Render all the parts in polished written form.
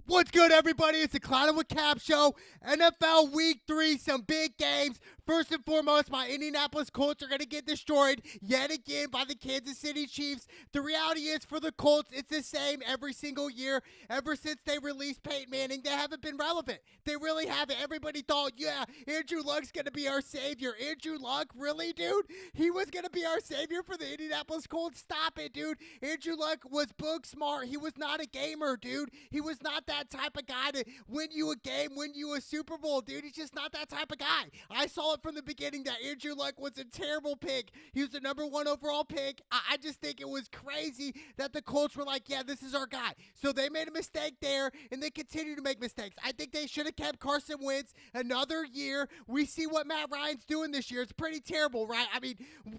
What's good, everybody? It's the Clown with Cap Show. NFL Week 3, some big games. First and foremost, my Indianapolis Colts are going to get destroyed yet again by the Kansas City Chiefs. The reality is, for the Colts, it's the same every single year. Ever since they released Peyton Manning, they haven't been relevant. They really haven't. Everybody thought, yeah, Andrew Luck's going to be our savior. Andrew Luck? Really, dude? He was going to be our savior for the Indianapolis Colts? Stop it, dude. Andrew Luck was book smart. He was not a gamer, dude. He was not that type of guy to win you a game, win you a Super Bowl, dude. He's just not that type of guy. I saw it from the beginning that Andrew Luck was a terrible pick. He was the number 1 overall pick. I just think it was crazy that the Colts were like, yeah, this is our guy. So they made a mistake there, and they continue to make mistakes. I think they should have kept Carson Wentz another year. We see what Matt Ryan's doing this year. It's pretty terrible, right? I mean,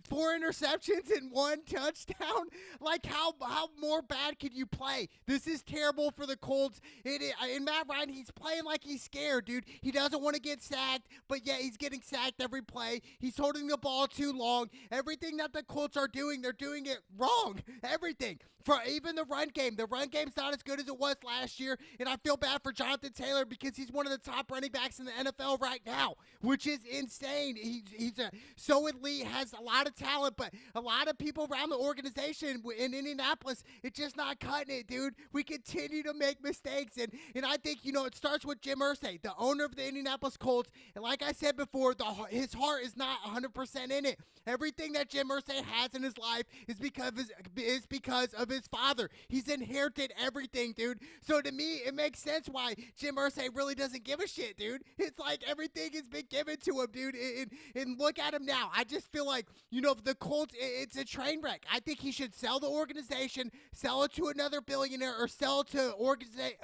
4 interceptions and 1 touchdown. Like, how more bad could you play? This is terrible for the Colts. And Matt Ryan, he's playing like he's scared, dude. He doesn't want to get sacked, but yeah, he's getting sacked every play. He's holding the ball too long. Everything that the Colts are doing, they're doing it wrong. Everything. For even the run game. The run game's not as good as it was last year, and I feel bad for Jonathan Taylor because he's one of the top running backs in the NFL right now, which is insane. He's so elite, has a lot of talent, but a lot of people around the organization in Indianapolis, it's just not cutting it, dude. We continue to make mistakes, and I think, it starts with Jim Irsay, the owner of the Indianapolis Colts, and like I said before, his heart is not 100% in it. Everything that Jim Irsay has in his life is because of his father. He's inherited everything, dude. So to me, it makes sense why Jim Irsay really doesn't give a shit, dude. It's like everything has been given to him, dude. And look at him now. I just feel like, the Colts, it's a train wreck. I think he should sell the organization, sell it to another billionaire, or sell it to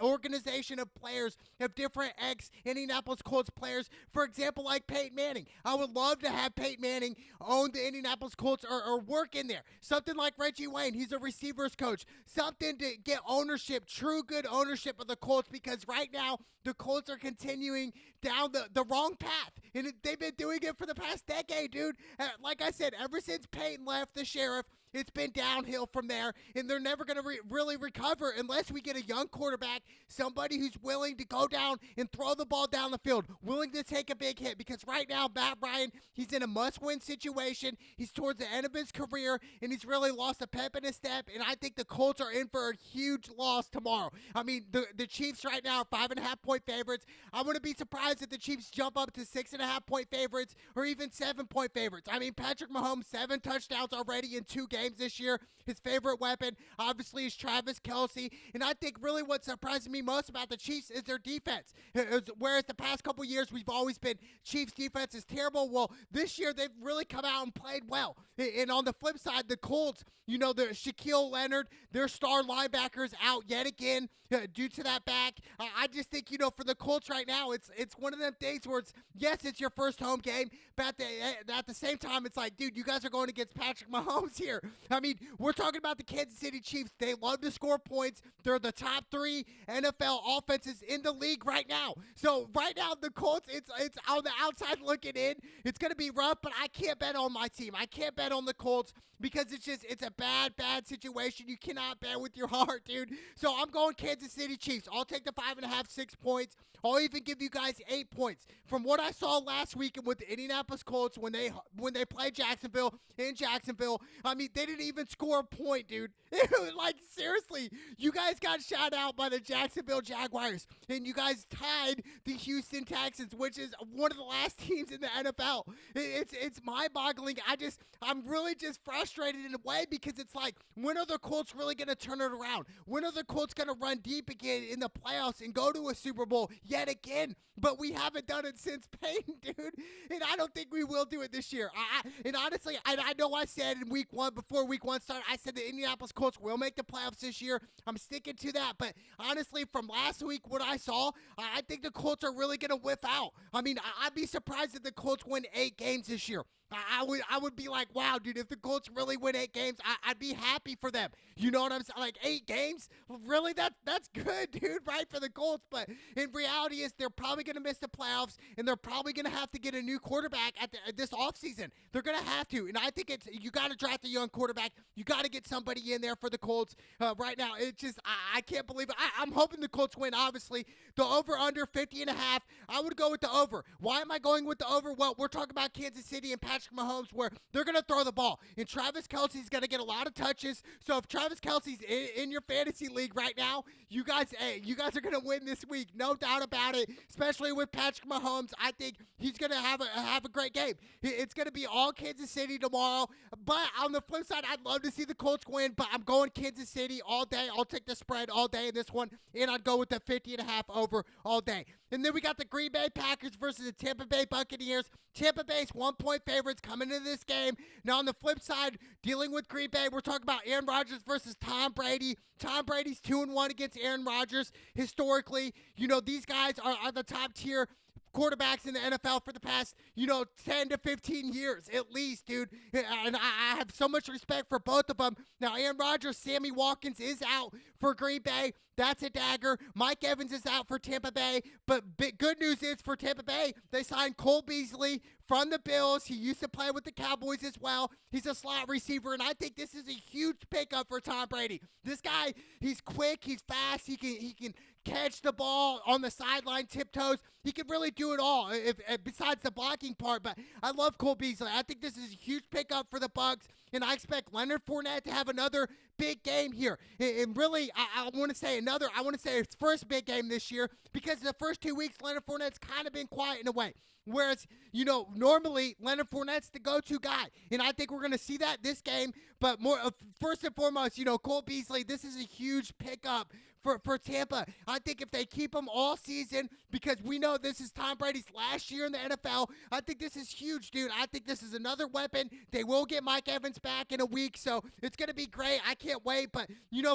organization of players, of different ex-Indianapolis Colts players. For example, like Peyton Manning. I would love to have Peyton Manning own the Indianapolis Colts or work in there. Something like Reggie Wayne. He's a receivers coach. Something to get ownership, true good ownership of the Colts, because right now the Colts are continuing down the wrong path. And they've been doing it for the past decade, dude. Like I said, ever since Peyton left the Sheriff, it's been downhill from there, and they're never going to really recover unless we get a young quarterback, somebody who's willing to go down and throw the ball down the field, willing to take a big hit, because right now, Matt Ryan, he's in a must-win situation. He's towards the end of his career, and he's really lost a pep in his step, and I think the Colts are in for a huge loss tomorrow. I mean, the Chiefs right now are 5.5-point favorites. I wouldn't be surprised if the Chiefs jump up to 6.5-point favorites or even 7-point favorites. I mean, Patrick Mahomes, 7 touchdowns already in 2 games this year. His favorite weapon, obviously, is Travis Kelce. And I think really what surprises me most about the Chiefs is their defense. Whereas the past couple years, we've always been Chiefs defense is terrible. Well, this year, they've really come out and played well. And on the flip side, the Colts, the Shaquille Leonard, their star linebackers out yet again due to that back. I just think, for the Colts right now, it's one of them things where it's your first home game, but at the same time, it's like, dude, you guys are going against Patrick Mahomes here. I mean, we're talking about the Kansas City Chiefs. They love to score points. They're the top 3 NFL offenses in the league right now. So right now, the Colts, it's on the outside looking in. It's going to be rough, but I can't bet on my team. I can't bet on the Colts because it's a bad situation. You cannot bet with your heart, dude. So I'm going Kansas City Chiefs. I'll take the 5.5, 6 points. I'll even give you guys 8 points. From what I saw last weekend with the Indianapolis Colts when they played Jacksonville in Jacksonville, I mean, they didn't even score a point, dude. Like, seriously, you guys got shot out by the Jacksonville Jaguars, and you guys tied the Houston Texans, which is one of the last teams in the NFL. It's mind-boggling. I'm really just frustrated in a way because it's like, when are the Colts really going to turn it around? When are the Colts going to run deep again in the playoffs and go to a Super Bowl yet again? But we haven't done it since Peyton, dude, and I don't think we will do it this year. And honestly, I know I said in week 1, before week 1 started, I said the Indianapolis Colts will make the playoffs this year. I'm sticking to that. But honestly, from last week, what I saw, I think the Colts are really going to whiff out. I mean, I'd be surprised if the Colts win 8 games this year. I would be like, wow, dude, if the Colts really win 8 games, I'd be happy for them. You know what I'm saying? Like 8 games, really? That's good, dude, right, for the Colts. But in reality, is they're probably going to miss the playoffs, and they're probably going to have to get a new quarterback at this offseason. They're going to have to, and I think you got to draft a young quarterback. You got to get somebody in there for the Colts right now. It's just I can't believe it. I'm hoping the Colts win. Obviously, the over under 50.5. I would go with the over. Why am I going with the over? Well, we're talking about Kansas City and Patrick Mahomes, where they're going to throw the ball, and Travis Kelce's going to get a lot of touches. So if Travis Kelce's in your fantasy league right now, you guys are going to win this week, no doubt about it. Especially with Patrick Mahomes, I think he's going to have a great game. It's going to be all Kansas City tomorrow. But on the flip side, I'd love to see the Colts win, but I'm going Kansas City all day. I'll take the spread all day in this one, and I'd go with the 50.5 over all day. And then we got the Green Bay Packers versus the Tampa Bay Buccaneers. Tampa Bay's 1-point favorites coming into this game. Now, on the flip side, dealing with Green Bay, we're talking about Aaron Rodgers versus Tom Brady. Tom Brady's 2-1 against Aaron Rodgers. Historically, these guys are the top tier quarterbacks in the NFL for the past, 10 to 15 years at least, dude. And I have so much respect for both of them. Now, Aaron Rodgers, Sammy Watkins is out for Green Bay. That's a dagger. Mike Evans is out for Tampa Bay. But good news is for Tampa Bay, they signed Cole Beasley from the Bills. He used to play with the Cowboys as well. He's a slot receiver, and I think this is a huge pickup for Tom Brady. This guy, he's quick, he's fast, he can catch the ball on the sideline, tiptoes. He can really do it all besides the blocking part, but I love Cole Beasley. I think this is a huge pickup for the Bucs, and I expect Leonard Fournette to have another big game here. And really, I want to say his first big game this year, because the first 2 weeks, Leonard Fournette's kind of been quiet in a way. Whereas, normally Leonard Fournette's the go-to guy. And I think we're going to see that this game. But more first and foremost, Cole Beasley, this is a huge pickup for Tampa. I think if they keep him all season, because we know this is Tom Brady's last year in the NFL, I think this is huge, dude. I think this is another weapon. They will get Mike Evans back in a week, so it's going to be great. I can't wait. But,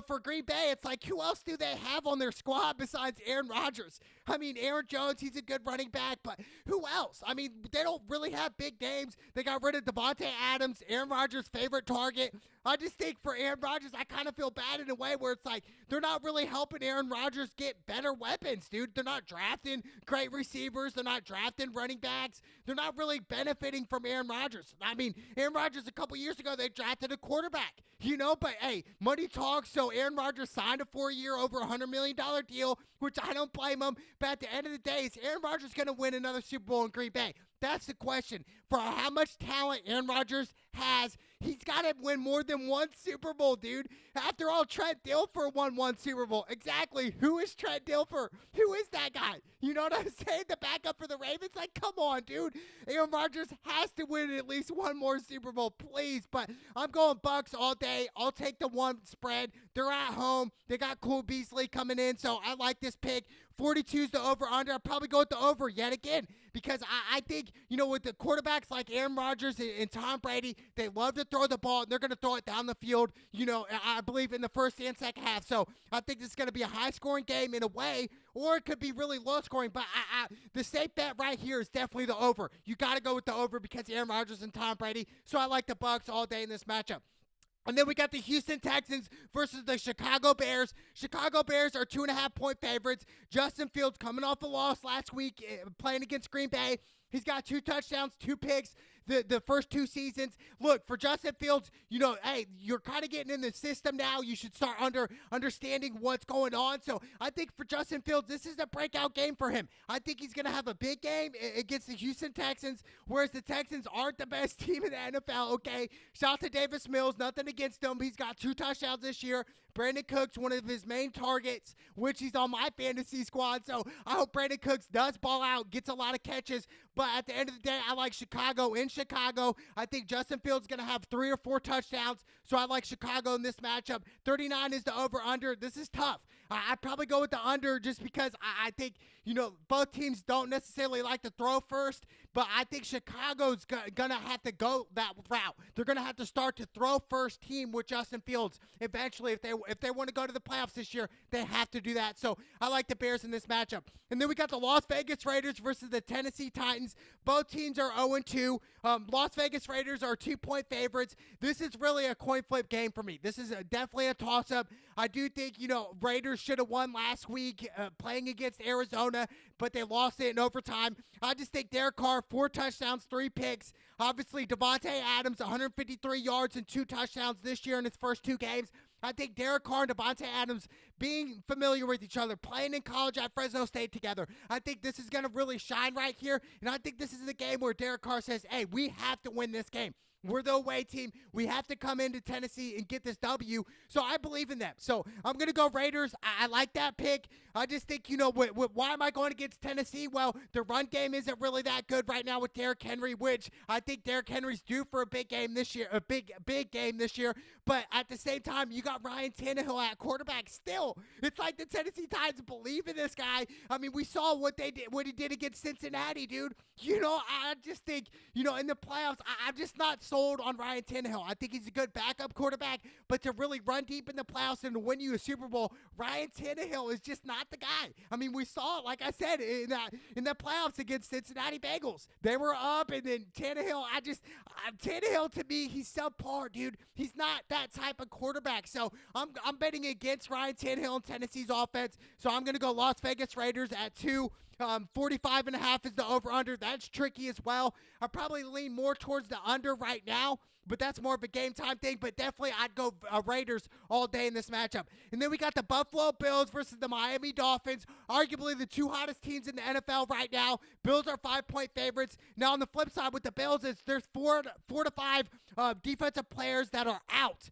for Green Bay, it's like, who else do they have on their squad besides Aaron Rodgers? I mean, Aaron Jones, he's a good running back, but who else? I mean, they don't really have big names. They got rid of Devontae Adams, Aaron Rodgers' favorite target. I just think for Aaron Rodgers, I kind of feel bad in a way where it's like they're not really helping Aaron Rodgers get better weapons, dude. They're not drafting great receivers. They're not drafting running backs. They're not really benefiting from Aaron Rodgers. I mean, Aaron Rodgers, a couple years ago, they drafted a quarterback, but hey, money talks, so Aaron Rodgers signed a 4-year, over $100 million deal, which I don't blame him. But at the end of the day, is Aaron Rodgers going to win another Super Bowl in Green Bay? That's the question. For how much talent Aaron Rodgers has, he's got to win more than one Super Bowl, dude. After all, Trent Dilfer won one Super Bowl. Exactly. Who is Trent Dilfer? Who is that guy? You know what I'm saying? The backup for the Ravens? Like, come on, dude. Aaron Rodgers has to win at least one more Super Bowl, please. But I'm going Bucs all day. I'll take the one spread. They're at home. They got Cole Beasley coming in, so I like this pick. 42 is the over-under. I'll probably go with the over yet again, because I think, with the quarterbacks like Aaron Rodgers and Tom Brady, they love to throw the ball, and they're going to throw it down the field, I believe in the first and second half. So I think this is going to be a high-scoring game in a way, or it could be really low-scoring. But the safe bet right here is definitely the over. You got to go with the over because Aaron Rodgers and Tom Brady. So I like the Bucs all day in this matchup. And then we got the Houston Texans versus the Chicago Bears. Chicago Bears are 2.5-point favorites. Justin Fields coming off a loss last week, playing against Green Bay. He's got 2 touchdowns, 2 picks the first 2 seasons. Look, for Justin Fields, hey, you're kind of getting in the system now. You should start understanding what's going on. So I think for Justin Fields, this is a breakout game for him. I think he's going to have a big game against the Houston Texans, whereas the Texans aren't the best team in the NFL, okay? Shout out to Davis Mills. Nothing against him. He's got 2 touchdowns this year. Brandon Cooks, one of his main targets, which he's on my fantasy squad. So I hope Brandon Cooks does ball out, gets a lot of catches. But at the end of the day, I like Chicago in Chicago. I think Justin Fields is going to have 3 or 4 touchdowns. So I like Chicago in this matchup. 39 is the over-under. This is tough. I'd probably go with the under just because I think, both teams don't necessarily like to throw first, but I think Chicago's going to have to go that route. They're going to have to start to throw first team with Justin Fields eventually. If they want to go to the playoffs this year, they have to do that. So I like the Bears in this matchup. And then we got the Las Vegas Raiders versus the Tennessee Titans. Both teams are 0-2. Las Vegas Raiders are 2-point favorites. This is really a coin flip game for me. This is definitely a toss-up. I do think, Raiders should have won last week playing against Arizona, but they lost it in overtime. I just think Derek Carr, 4 touchdowns, 3 picks. Obviously, Devontae Adams, 153 yards and 2 touchdowns this year in his first 2 games. I think Derek Carr and Devontae Adams being familiar with each other, playing in college at Fresno State together, I think this is going to really shine right here. And I think this is the game where Derek Carr says, hey, we have to win this game. We're the away team. We have to come into Tennessee and get this W. So I believe in them. So I'm going to go Raiders. I like that pick. I just think, why am I going against Tennessee? Well, the run game isn't really that good right now with Derrick Henry, which I think Derrick Henry's due for a big game this year, a big game this year. But at the same time, you got Ryan Tannehill at quarterback still. It's like the Tennessee Titans believe in this guy. I mean, we saw what he did against Cincinnati, dude. I just think, in the playoffs, I'm just not sold on Ryan Tannehill. I think he's a good backup quarterback, but to really run deep in the playoffs and to win you a Super Bowl, Ryan Tannehill is just not the guy. I mean, we saw it, like I said, in the playoffs against Cincinnati Bengals. They were up, and then Tannehill, Tannehill to me, he's subpar, dude. He's not that type of quarterback. So I'm betting against Ryan Tannehill and Tennessee's offense. So I'm going to go Las Vegas Raiders at 2. 45.5 is the over-under. That's tricky as well. I probably lean more towards the under right now, but that's more of a game time thing. But definitely I'd go Raiders all day in this matchup. And then we got the Buffalo Bills versus the Miami Dolphins, arguably the 2 hottest teams in the NFL right now. Bills are 5-point favorites. Now on the flip side with the Bills, there's 4 to 5 defensive players that are out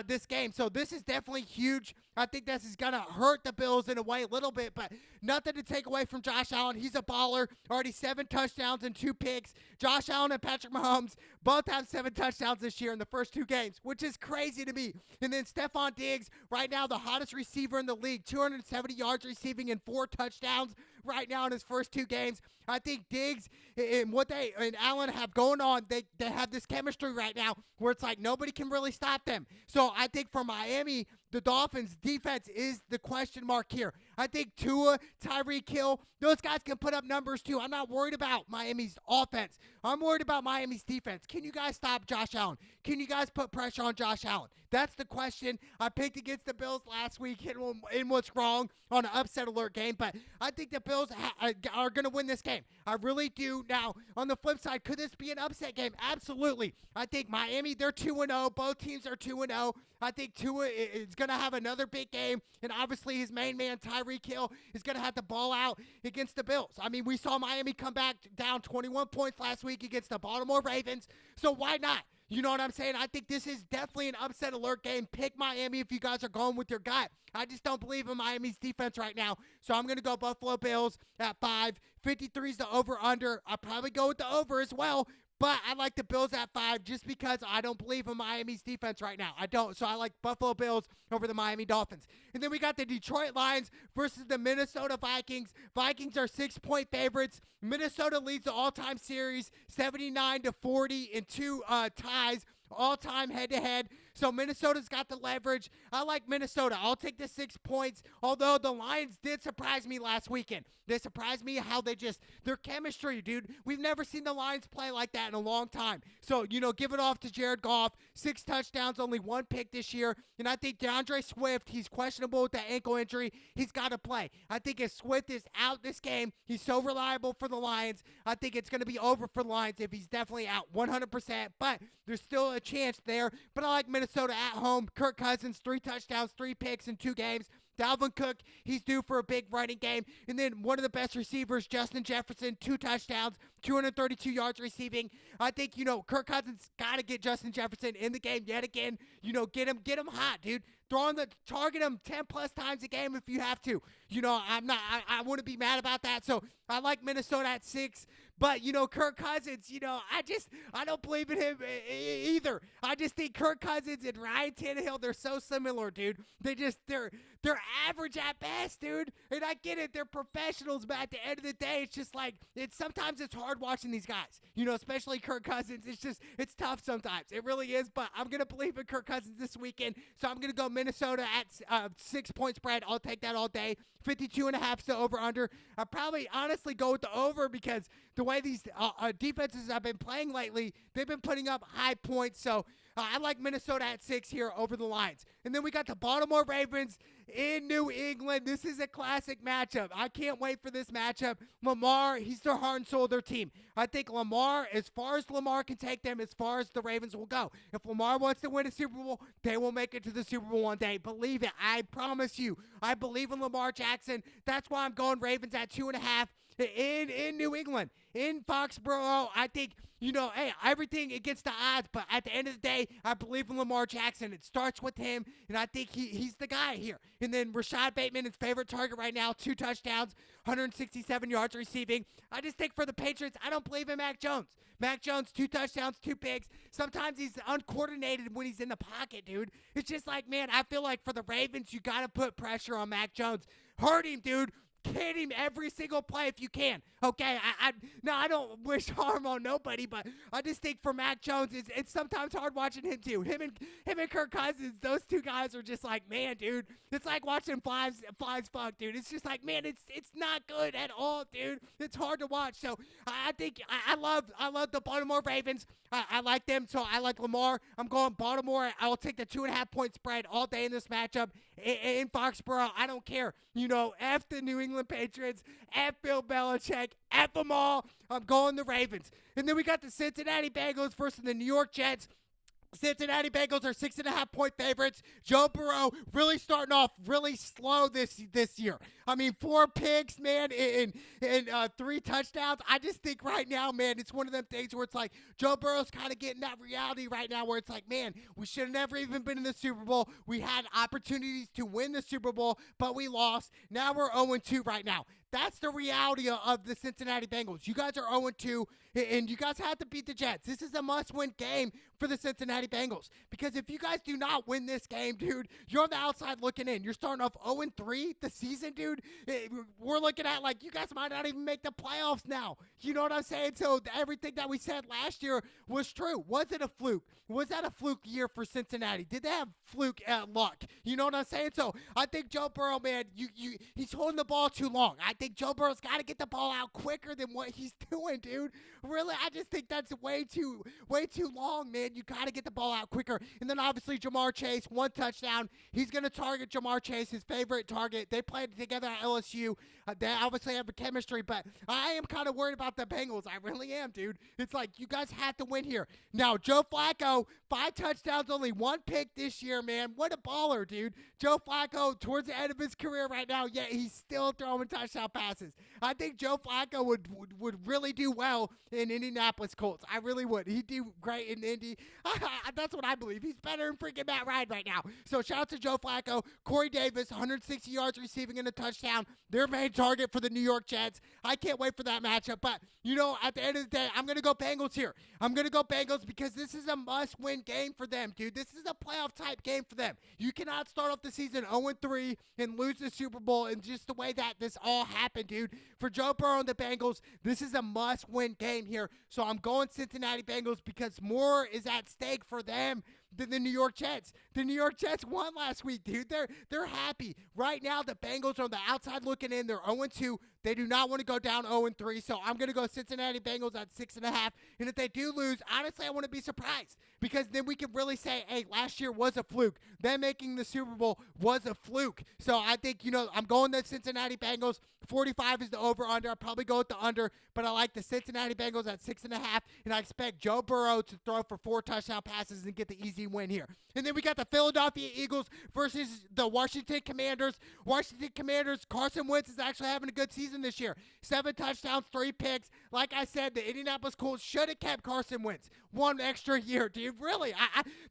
this game. So this is definitely huge. I think this is going to hurt the Bills in a way a little bit, but nothing to take away from Josh Allen. He's a baller. Already 7 touchdowns and 2 picks. Josh Allen and Patrick Mahomes both have 7 touchdowns this year in the first 2 games, which is crazy to me. And then Stephon Diggs, right now the hottest receiver in the league, 270 yards receiving and 4 touchdowns right now in his first 2 games. I think Diggs and what they and Allen have going on, they have this chemistry right now where it's like nobody can really stop them. So I think for Miami, the Dolphins' defense is the question mark here. I think Tua, Tyreek Hill, those guys can put up numbers too. I'm not worried about Miami's offense. I'm worried about Miami's defense. Can you guys stop Josh Allen? Can you guys put pressure on Josh Allen? That's the question. I picked against the Bills last week in what's wrong on an upset alert game, but I think the Bills are going to win this game. I really do. Now, on the flip side, could this be an upset game? Absolutely. I think Miami, they're 2-0. Both teams are 2-0. I think Tua is going to have another big game, and obviously his main man, Tyreek Hill, is going to have to ball out against the Bills. I mean, we saw Miami come back down 21 points last week against the Baltimore Ravens, so why not? You know what I'm saying? I think this is definitely an upset alert game. Pick Miami if you guys are going with your gut. I just don't believe in Miami's defense right now. So I'm going to go Buffalo Bills at 5. 53 is the over-under. I'll probably go with the over as well. But I like the Bills at 5 just because I don't believe in Miami's defense right now. I don't. So I like Buffalo Bills over the Miami Dolphins. And then we got the Detroit Lions versus the Minnesota Vikings. Vikings are 6-point favorites. Minnesota leads the all-time series 79-40 in 2 ties. All-time head-to-head. So Minnesota's got the leverage. I like Minnesota. I'll take the 6 points, although the Lions did surprise me last weekend. They surprised me how their chemistry, dude. We've never seen the Lions play like that in a long time. So, give it off to Jared Goff. 6 touchdowns, only 1 pick this year. And I think DeAndre Swift, he's questionable with that ankle injury. He's got to play. I think if Swift is out this game, he's so reliable for the Lions. I think it's going to be over for the Lions if he's definitely out 100%. But there's still a chance there. But I like Minnesota at home. Kirk Cousins, 3 touchdowns, 3 picks in 2 games. Dalvin Cook, he's due for a big running game. And then one of the best receivers, Justin Jefferson, 2 touchdowns, 232 yards receiving. I think, Kirk Cousins got to get Justin Jefferson in the game yet again. Get him hot, dude. Target him 10 plus times a game if you have to. I wouldn't be mad about that. So I like Minnesota at 6. But, Kirk Cousins, I don't believe in him either. I just think Kirk Cousins and Ryan Tannehill, they're so similar, dude. They're average at best, dude. And I get it, they're professionals, but at the end of the day, it's just like, sometimes it's hard watching these guys, especially Kirk Cousins. It's tough sometimes. It really is, but I'm going to believe in Kirk Cousins this weekend, so I'm going to go Minnesota at 6-point spread. I'll take that all day. 52.5 to over-under. I'll probably honestly go with the over because the way these defenses have been playing lately, they've been putting up high points, so I like Minnesota at 6 here over the Lions. And then we got the Baltimore Ravens in New England. This is a classic matchup. I can't wait for this matchup. Lamar, he's the heart and soul of their team. I think Lamar, as far as Lamar can take them, as far as the Ravens will go. If Lamar wants to win a Super Bowl, they will make it to the Super Bowl one day. Believe it. I promise you. I believe in Lamar Jackson. That's why I'm going Ravens at 2.5 in New England. In Foxborough, I think, hey, everything against the odds, but at the end of the day, I believe in Lamar Jackson. It starts with him, and I think he's the guy here. And then Rashad Bateman, his favorite target right now, 2 touchdowns, 167 yards receiving. I just think for the Patriots, I don't believe in Mac Jones. Mac Jones, 2 touchdowns, 2 picks. Sometimes he's uncoordinated when he's in the pocket, dude. It's just like, man, I feel like for the Ravens, you got to put pressure on Mac Jones. Hurt him, dude. Hit him every single play if you can. Okay, I don't wish harm on nobody, but I just think for Mac Jones, it's sometimes hard watching him too. Him and Kirk Cousins, those two guys are just like, man, dude. It's like watching flies fuck, dude. It's just like, man, it's not good at all, dude. It's hard to watch. So I think I love the Baltimore Ravens. I like them, so I like Lamar. I'm going Baltimore. I'll take the 2.5-point spread all day in this matchup in Foxborough. I don't care. F the New England Patriots, F Bill Belichick, F them all. I'm going the Ravens. And then we got the Cincinnati Bengals versus the New York Jets. Cincinnati Bengals are 6.5-point favorites. Joe Burrow really starting off really slow this year. I mean, 4 picks, man, and 3 touchdowns. I just think right now, man, it's one of them things where it's like Joe Burrow's kind of getting that reality right now where it's like, man, we should have never even been in the Super Bowl. We had opportunities to win the Super Bowl, but we lost. Now we're 0-2 right now. That's the reality of the Cincinnati Bengals. You guys are 0-2, and you guys have to beat the Jets. This is a must-win game for the Cincinnati Bengals. Because if you guys do not win this game, dude, you're on the outside looking in. You're starting off 0-3 the season, dude. We're looking at like you guys might not even make the playoffs now. You know what I'm saying? So everything that we said last year was true. Was it a fluke? Was that a fluke year for Cincinnati? Did they have fluke luck? You know what I'm saying? So I think Joe Burrow, man, he's holding the ball too long. I think Joe Burrow's got to get the ball out quicker than what he's doing, dude. Really, I just think that's way too long, man. You got to get the ball out quicker. And then obviously Jamar Chase, 1 touchdown. He's going to target Jamar Chase, his favorite target. They played together at LSU. They obviously have a chemistry, but I am kind of worried about the Bengals. I really am, dude. It's like you guys have to win here. Now, Joe Flacco, 5 touchdowns, only 1 pick this year, man. What a baller, dude. Joe Flacco, towards the end of his career right now, yet he's still throwing touchdown passes. I think Joe Flacco would really do well in Indianapolis Colts. I really would. He'd do great in Indy. That's what I believe. He's better than freaking Matt Ryan right now. So shout out to Joe Flacco. Corey Davis, 160 yards receiving and a touchdown. Their main target for the New York Jets. I can't wait for that matchup. But, at the end of the day, I'm going to go Bengals here. I'm going to go Bengals because this is a must-win game for them, dude. This is a playoff-type game for them. You cannot start off the season 0-3 and lose the Super Bowl and just the way that this all happened, dude. For Joe Burrow and the Bengals, this is a must-win game here. So I'm going Cincinnati Bengals because more is at stake for them than the New York Jets. The New York Jets won last week, dude. They're happy. Right now, the Bengals are on the outside looking in. They're 0-2. They do not want to go down 0-3, so I'm going to go Cincinnati Bengals at 6.5. And if they do lose, honestly, I want to be surprised because then we can really say, hey, last year was a fluke. Them making the Super Bowl was a fluke. So I think, I'm going the Cincinnati Bengals. 45 is the over-under. I'll probably go with the under, but I like the Cincinnati Bengals at 6.5, and I expect Joe Burrow to throw for 4 touchdown passes and get the easy win here. And then we got the Philadelphia Eagles versus the Washington Commanders. Washington Commanders, Carson Wentz is actually having a good season season this year. 7 touchdowns, 3 picks. Like I said, the Indianapolis Colts should have kept Carson Wentz 1 extra year, dude. Really,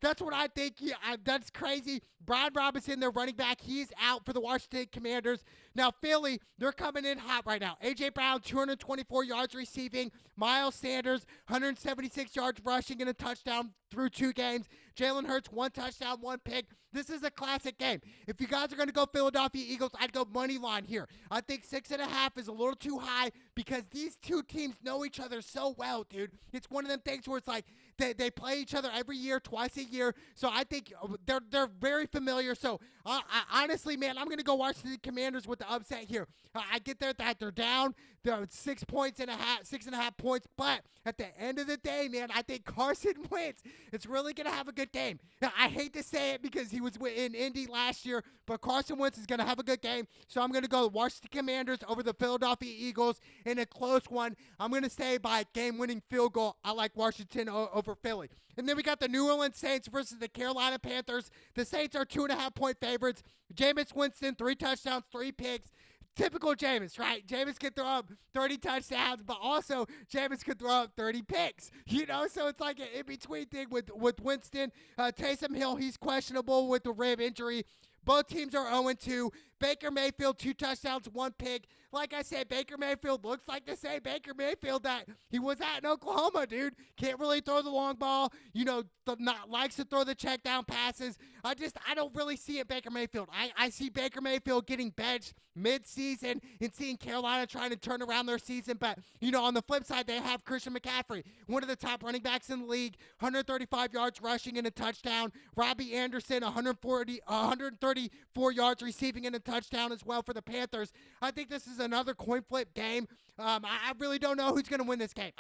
that's what I think. Yeah, that's crazy. Brian Robinson, their running back, he's out for the Washington Commanders. Now, Philly, they're coming in hot right now. A.J. Brown, 224 yards receiving. Miles Sanders, 176 yards rushing and a touchdown through 2 games. Jalen Hurts, 1 touchdown, 1 pick. This is a classic game. If you guys are going to go Philadelphia Eagles, I'd go money line here. I think 6.5 is a little too high because these two teams know each other so well, dude. It's one of them things where it's like they play each other every year, twice a year. So I think they're very familiar. So I honestly, man, I'm going to go watch the Commanders with the upset here. I get there that they're down. They're 6.5 points. But at the end of the day, man, I think Carson Wentz is really going to have a good game. Now, I hate to say it because he was in Indy last year, but Carson Wentz is going to have a good game. So I'm going to go Washington Commanders over the Philadelphia Eagles in a close one. I'm going to say by game-winning field goal, I like Washington over Philly. And then we got the New Orleans Saints versus the Carolina Panthers. The Saints are 2.5-point favorites. Jameis Winston, 3 touchdowns, 3 picks. Typical Jameis, right? Jameis could throw up 30 touchdowns, but also Jameis could throw up 30 picks. You know, so it's like an in-between thing with Winston. Taysom Hill, he's questionable with the rib injury. Both teams are 0-2. Baker Mayfield, 2 touchdowns, 1 pick. Like I said, Baker Mayfield looks like the same Baker Mayfield that he was at in Oklahoma, dude. Can't really throw the long ball. You know, likes to throw the check down passes. I don't really see it Baker Mayfield. I see Baker Mayfield getting benched mid-season and seeing Carolina trying to turn around their season. But, you know, on the flip side, they have Christian McCaffrey, one of the top running backs in the league, 135 yards rushing and a touchdown. Robbie Anderson, 134 yards receiving and a touchdown as well for the Panthers. I think this is another coin flip game. I really don't know who's going to win this game.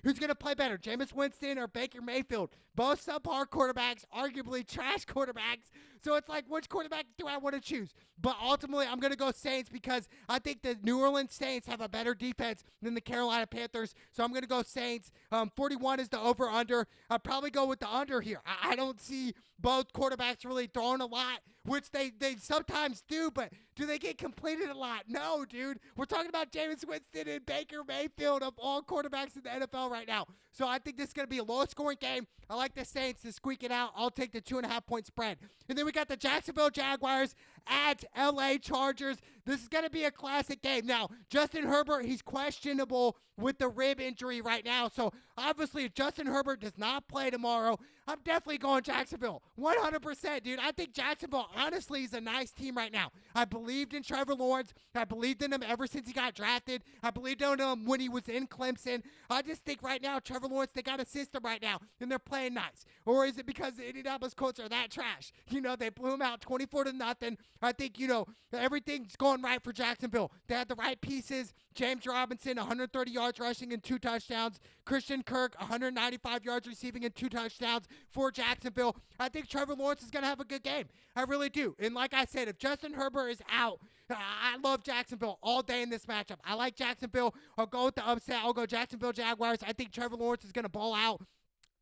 Who's going to play better, Jameis Winston or Baker Mayfield? Both subpar quarterbacks, arguably trash quarterbacks. So it's like, which quarterback do I want to choose? But ultimately, I'm going to go Saints because I think the New Orleans Saints have a better defense than the Carolina Panthers. So I'm going to go Saints. 41 is the over-under. I'll probably go with the under here. I don't see both quarterbacks really throwing a lot, which they sometimes do, but do they get completed a lot? No, dude. We're talking about Jameis Winston and Baker Mayfield of all quarterbacks in the NFL right now. So I think this is going to be a low-scoring game. I like the Saints to squeak it out. I'll take the 2.5-point spread. And then we got the Jacksonville Jaguars at LA Chargers. This is going to be a classic game. Now, Justin Herbert, he's questionable with the rib injury right now. So, obviously, if Justin Herbert does not play tomorrow, I'm definitely going Jacksonville. 100%, dude. I think Jacksonville, honestly, is a nice team right now. I believed in Trevor Lawrence. I believed in him ever since he got drafted. I believed in him when he was in Clemson. I just think right now, Trevor Lawrence, they got a system right now, and they're playing nice. Or is it because the Indianapolis Colts are that trash? You know, they blew him out 24-0. I think, you know, everything's going right for Jacksonville. They had the right pieces. James Robinson, 130 yards rushing and 2 touchdowns. Christian Kirk, 195 yards receiving and 2 touchdowns for Jacksonville. I think Trevor Lawrence is going to have a good game. I really do. And like I said, if Justin Herbert is out, I love Jacksonville all day in this matchup. I like Jacksonville. I'll go with the upset. I'll go Jacksonville Jaguars. I think Trevor Lawrence is going to ball out.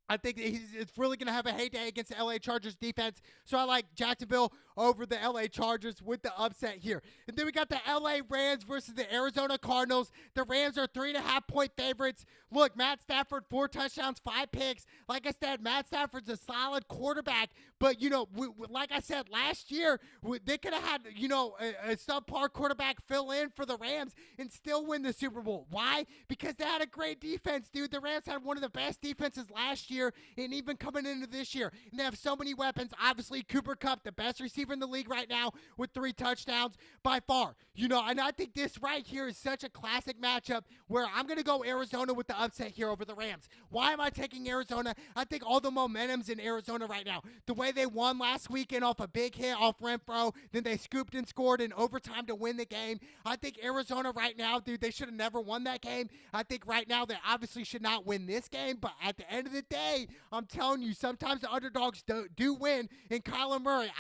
I think it's really going to have a heyday against the LA Chargers defense. So I like Jacksonville over the LA Chargers with the upset here. And then we got the LA Rams versus the Arizona Cardinals. The Rams are 3.5-point favorites. Look, Matt Stafford, 4 touchdowns, 5 picks. Like I said, Matt Stafford's a solid quarterback. But, you know, like I said, last year, they could have had, you know, a subpar quarterback fill in for the Rams and still win the Super Bowl. Why? Because they had a great defense, dude. The Rams had one of the best defenses last year and even coming into this year. And they have so many weapons. Obviously, Cooper Kupp, the best receiver in the league right now with 3 touchdowns by far. You know, and I think this right here is such a classic matchup where I'm going to go Arizona with the upset here over the Rams. Why am I taking Arizona? I think all the momentum's in Arizona right now. The way they won last weekend off a big hit off Renfro, then they scooped and scored in overtime to win the game. I think Arizona right now, dude, they should have never won that game. I think right now they obviously should not win this game, but at the end of the day, I'm telling you, sometimes the underdogs do win. And Kyler Murray,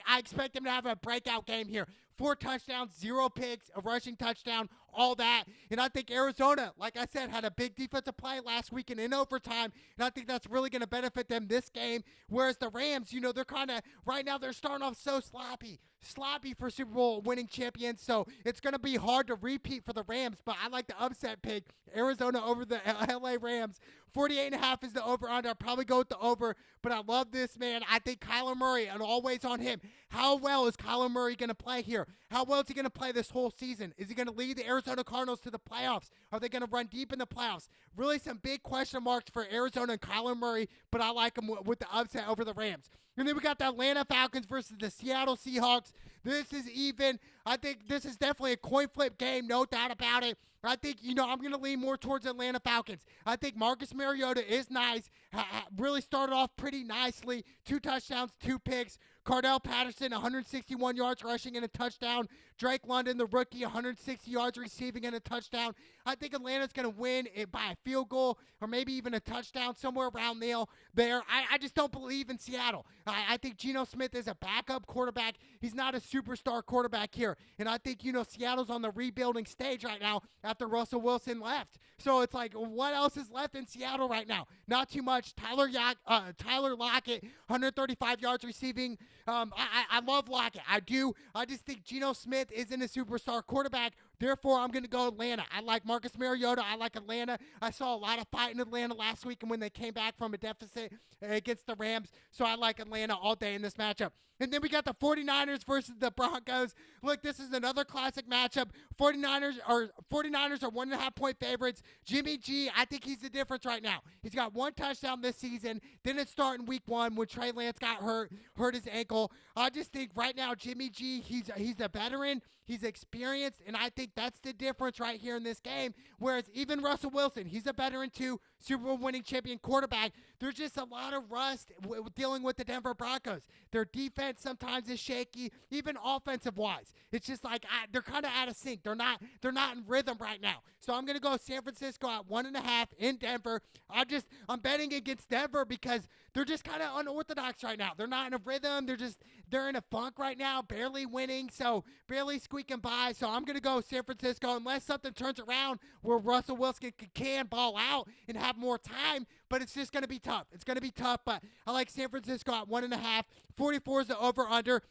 I expect him to have a breakout game here. 4 touchdowns, 0 picks, a rushing touchdown, all that. And I think Arizona, like I said, had a big defensive play last weekend in overtime, and I think that's really going to benefit them this game. Whereas the Rams, they're kind of, right now, they're starting off so sloppy for Super Bowl winning champions. So it's going to be hard to repeat for the Rams, but I like the upset pick. Arizona over the LA Rams. 48.5 is the over-under. I'll probably go with the over, but I love this, man. I think Kyler Murray, and always on him. How well is Kyler Murray going to play here? How well is he going to play this whole season? Is he going to lead the Arizona Cardinals to the playoffs? Are they going to run deep in the playoffs? Really some big question marks for Arizona and Kyler Murray, but I like him with the upset over the Rams. And then we got the Atlanta Falcons versus the Seattle Seahawks. This is even. I think this is definitely a coin flip game, no doubt about it. I think, I'm going to lean more towards Atlanta Falcons. I think Marcus Mariota is nice. Really started off pretty nicely. 2 touchdowns, 2 picks. Cordell Patterson, 161 yards rushing and a touchdown. Drake London, the rookie, 160 yards receiving and a touchdown. I think Atlanta's going to win it by a field goal or maybe even a touchdown, somewhere around there. I just don't believe in Seattle. I think Geno Smith is a backup quarterback. He's not a superstar quarterback here. And I think, Seattle's on the rebuilding stage right now after Russell Wilson left. So it's like, what else is left in Seattle right now? Not too much. Tyler Lockett, 135 yards receiving. I love Lockett. I do. I just think Geno Smith isn't a superstar quarterback. Therefore, I'm going to go Atlanta. I like Marcus Mariota. I like Atlanta. I saw a lot of fight in Atlanta last week and when they came back from a deficit against the Rams. So I like Atlanta all day in this matchup. And then we got the 49ers versus the Broncos. Look, this is another classic matchup. 49ers are 1.5 point favorites. Jimmy G, I think he's the difference right now. He's got 1 touchdown this season. Didn't start in week 1 when Trey Lance got hurt his ankle. I just think right now Jimmy G, he's a veteran. He's experienced, and I think that's the difference right here in this game. Whereas even Russell Wilson, he's a veteran too, Super Bowl winning champion quarterback. There's just a lot of rust dealing with the Denver Broncos. Their defense sometimes is shaky, even offensive-wise. It's just like they're kind of out of sync. They're not in rhythm right now. So I'm going to go San Francisco at 1.5 in Denver. I'm betting against Denver because they're just kind of unorthodox right now. They're not in a rhythm. They're in a funk right now, barely winning, so barely squeaking by. So I'm going to go San Francisco unless something turns around where Russell Wilson can ball out and have more time, but it's just going to be tough. It's going to be tough, but I like San Francisco at 1.5. 44 is the over-under.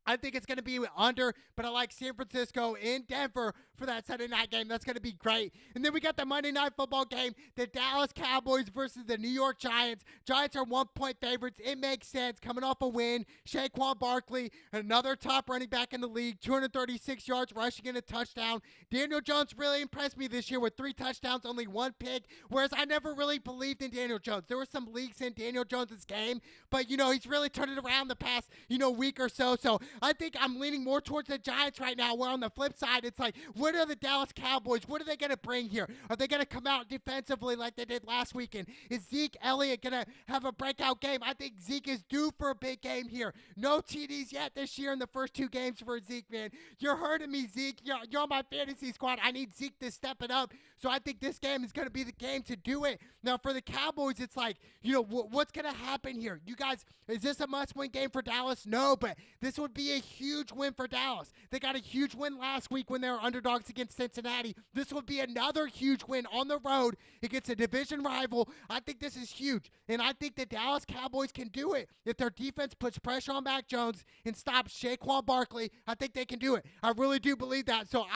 I think it's going to be under, but I like San Francisco in Denver for that Sunday night game. That's going to be great. And then we got the Monday Night Football game, the Dallas Cowboys versus the New York Giants. Giants are 1-point favorites. It makes sense. Coming off a win, Saquon Barkley, another top running back in the league, 236 yards rushing and a touchdown. Daniel Jones really impressed me this year with 3 touchdowns, only 1 pick, whereas I never really believed in Daniel Jones. There were some leaks in Daniel Jones' game, but, he's really turned it around the past, week or so. So I think I'm leaning more towards the Giants right now, where on the flip side, it's like, what are the Dallas Cowboys? What are they going to bring here? Are they going to come out defensively like they did last weekend? Is Zeke Elliott going to have a breakout game? I think Zeke is due for a big game here. No TDs yet this year in the first 2 games for Zeke, man. You're hurting me, Zeke. You're on my fantasy squad. I need Zeke to step it up. So I think this game is going to be the game to do it. Now, for the Cowboys, it's like, what's going to happen here? You guys, is this a must-win game for Dallas? No, but this would be a huge win for Dallas. They got a huge win last week when they were underdogs against Cincinnati. This would be another huge win on the road against a division rival. I think this is huge, and I think the Dallas Cowboys can do it. If their defense puts pressure on Mac Jones and stops Saquon Barkley, I think they can do it. I really do believe that. So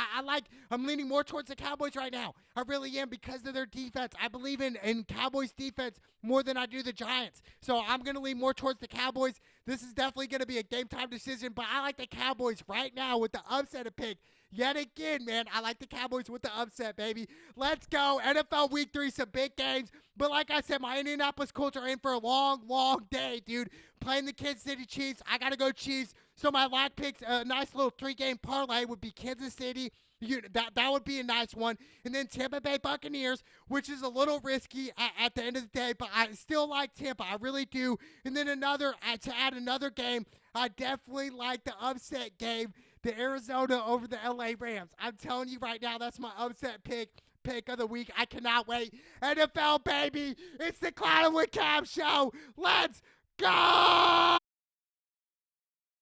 I'm leaning more towards the Cowboys right now. I really am, because of their defense. I believe in Cowboys defense more than I do the Giants. So I'm going to lean more towards the Cowboys. This is definitely going to be a game time decision, but I like the Cowboys right now with the upset pick. Yet again, man, I like the Cowboys with the upset, baby. Let's go. NFL Week 3, some big games. But like I said, my Indianapolis Colts are in for a long, long day, dude. Playing the Kansas City Chiefs. I got to go Chiefs. So my lock picks, a nice little 3-game parlay would be Kansas City. That would be a nice one. And then Tampa Bay Buccaneers, which is a little risky at the end of the day, but I still like Tampa. I really do. And then to add another game, I definitely like the upset game, the Arizona over the LA Rams. I'm telling you right now, that's my upset pick of the week. I cannot wait. NFL, baby. It's the Cloud with Cam show. Let's go!